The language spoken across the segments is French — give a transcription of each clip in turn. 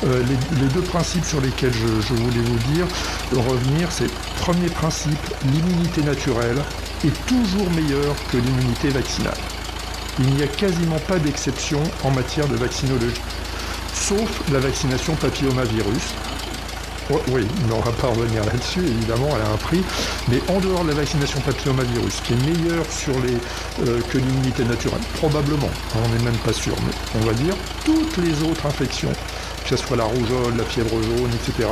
Les deux principes sur lesquels je voulais revenir, c'est premier principe, l'immunité naturelle est toujours meilleure que l'immunité vaccinale. Il n'y a quasiment pas d'exception en matière de vaccinologie, sauf la vaccination papillomavirus. Oh, oui, on ne va pas revenir là-dessus, évidemment, elle a un prix, mais en dehors de la vaccination papillomavirus, qui est meilleure que l'immunité naturelle, probablement, on n'est même pas sûr, mais on va dire, toutes les autres infections, que ce soit la rougeole, la fièvre jaune, etc.,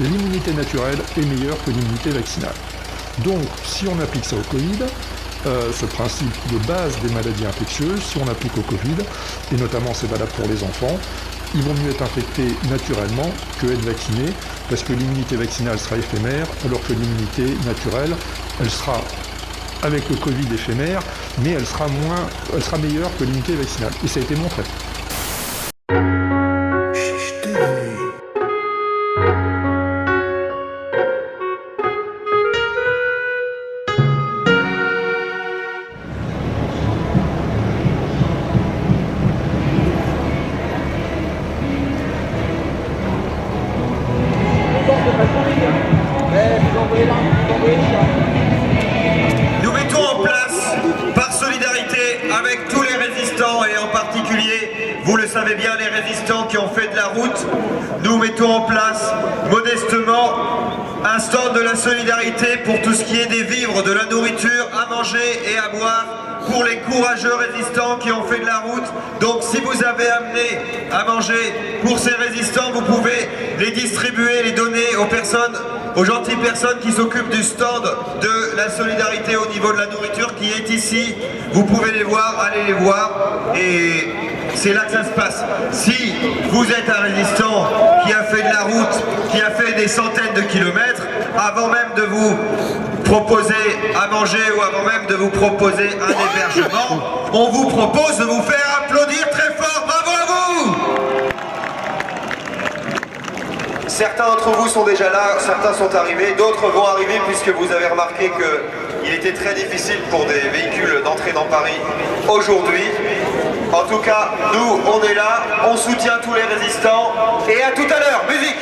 l'immunité naturelle est meilleure que l'immunité vaccinale. Donc, si on applique ça au Covid, ce principe de base des maladies infectieuses, si on applique au Covid, et notamment c'est valable pour les enfants, il vaut mieux être infecté naturellement que être vacciné, parce que l'immunité vaccinale sera éphémère, alors que l'immunité naturelle, elle sera, avec le Covid, éphémère, mais elle sera meilleure que l'immunité vaccinale. Et ça a été montré. Nous mettons en place, par solidarité avec tous les résistants et en particulier, vous le savez bien, les résistants qui ont fait de la route, nous mettons en place modestement un stand de la solidarité pour tout ce qui est des vivres, de la nourriture à manger et à boire pour les courageux résistants qui ont fait de la route. Donc si vous avez amené à manger pour ces résistants, vous pouvez les distribuer, les donner aux personnes, aux gentilles personnes qui s'occupent du stand de la solidarité au niveau de la nourriture qui est ici. Vous pouvez les voir, allez les voir et c'est là que ça se passe. Si vous êtes un résistant qui a fait de la route, qui a fait des centaines de kilomètres, avant même de vous proposer à manger ou avant même de vous proposer un hébergement, on vous propose de vous faire applaudir très fort. Bravo à vous! Certains d'entre vous sont déjà là, certains sont arrivés, d'autres vont arriver puisque vous avez remarqué qu'il était très difficile pour des véhicules d'entrer dans Paris aujourd'hui. En tout cas, nous, on est là, on soutient tous les résistants et à tout à l'heure, musique!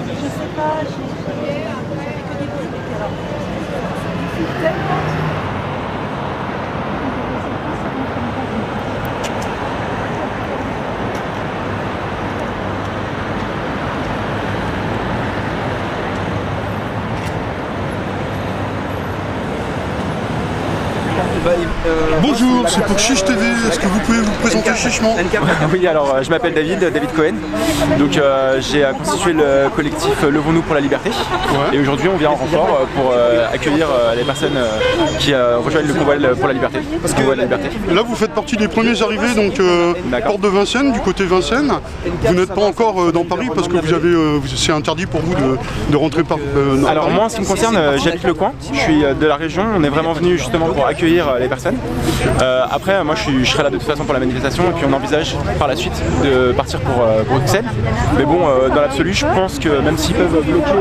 Je sais pas, j'ai crié, après que des bruits, etc. C'est tellement... Bonjour, c'est pour Chiche TV, est-ce que vous pouvez vous présenter chichement? Oui, alors je m'appelle David Cohen, donc j'ai constitué le collectif Levons-nous pour la liberté, et aujourd'hui on vient en renfort pour accueillir les personnes qui rejoignent le convoi pour la liberté. Là vous faites partie des premiers arrivés, donc porte de Vincennes, du côté Vincennes. Vous n'êtes pas encore dans Paris parce que c'est interdit pour vous de rentrer par... Alors moi en ce qui me concerne, j'habite le coin, je suis de la région, on est vraiment venu justement pour accueillir les personnes. Après moi je serai là de toute façon pour la manifestation et puis on envisage par la suite de partir pour Bruxelles. Mais bon, dans l'absolu je pense que même s'ils peuvent bloquer,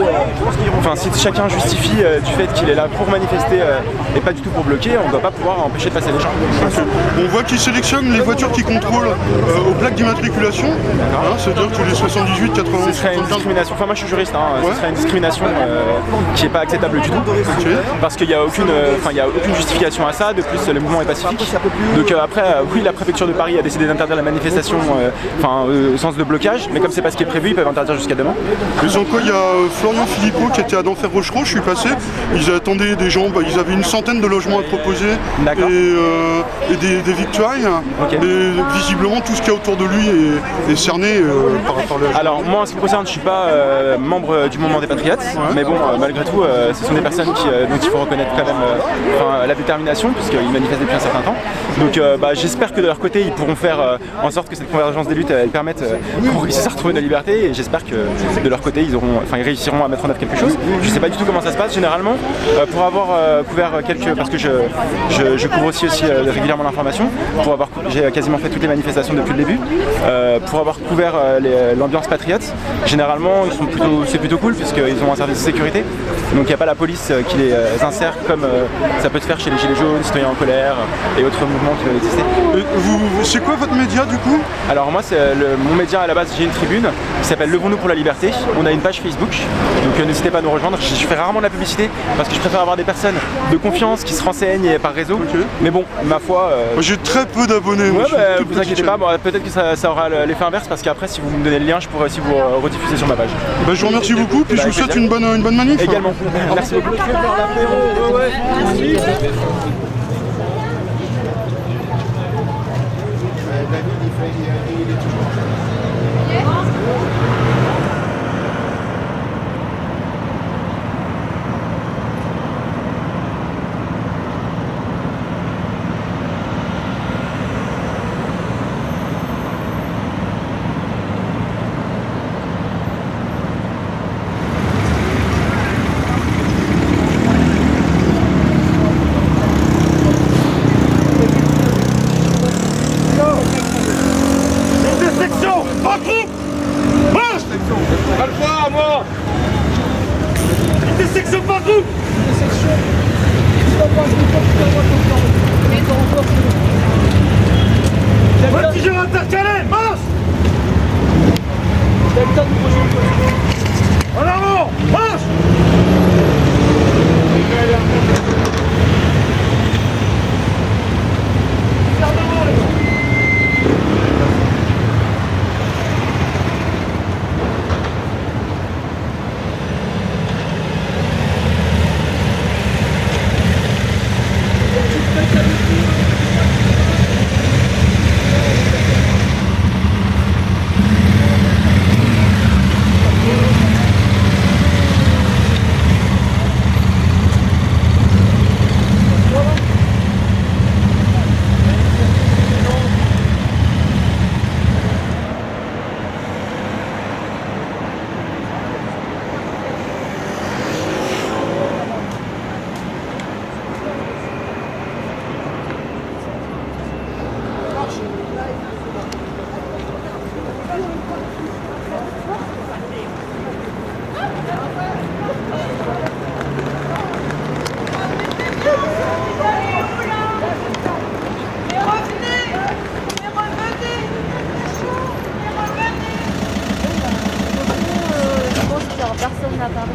enfin si chacun justifie du fait qu'il est là pour manifester et pas du tout pour bloquer, on ne doit pas pouvoir empêcher de passer les gens. On voit qu'ils sélectionnent les voitures qui contrôlent aux plaques d'immatriculation, c'est-à-dire que les 78, 80... Ce serait une discrimination, enfin moi je suis juriste, ce serait une discrimination qui n'est pas acceptable du tout, parce qu'il n'y a aucune justification à ça, de plus le mouvement est pacifique. Donc après, oui, la préfecture de Paris a décidé d'interdire la manifestation au sens de blocage, mais comme c'est pas ce qui est prévu, ils peuvent interdire jusqu'à demain. Mais sans quoi, il y a Florian Philippot qui était à Denfert Rochereau, je suis passé, ils attendaient des gens, ils avaient une centaine de logements à proposer et des victuailles, et visiblement tout ce qu'il y a autour de lui est cerné par la... Alors moi en ce qui me concerne, je suis pas membre du mouvement des Patriotes, mais bon, malgré tout, ce sont des personnes dont il faut reconnaître quand même la détermination, puisqu'ils manifestent depuis un certain temps. Donc j'espère que de leur côté, ils pourront faire en sorte que cette convergence des luttes, elle permette qu'on réussisse à retrouver notre liberté, et j'espère que de leur côté, ils réussiront à mettre en œuvre quelque chose. Je sais pas du tout comment ça se passe généralement, pour avoir couvert parce que je couvre aussi régulièrement l'information, j'ai quasiment fait toutes les manifestations depuis le début, pour avoir couvert l'ambiance patriote, généralement c'est plutôt cool puisqu'ils ont un service de sécurité, donc il n'y a pas la police qui les insère comme ça peut se faire chez les gilets jaunes, citoyens Citoyens en colère et autres mouvements qui peuvent exister. C'est quoi votre média du coup? Alors moi, mon média à la base, j'ai une tribune qui s'appelle Levons-nous pour la liberté. On a une page Facebook, donc n'hésitez pas à nous rejoindre. Je fais rarement de la publicité parce que je préfère avoir des personnes de confiance qui se renseignent par réseau. Mais bon, ma foi... J'ai très peu d'abonnés. Ouais, vous inquiétez pas, peut-être que ça aura l'effet inverse parce qu'après, si vous me donnez le lien, je pourrais aussi vous rediffuser sur ma page. Je vous remercie beaucoup, puis je vous souhaite une bonne manif. Également. Merci beaucoup. Personne n'a pas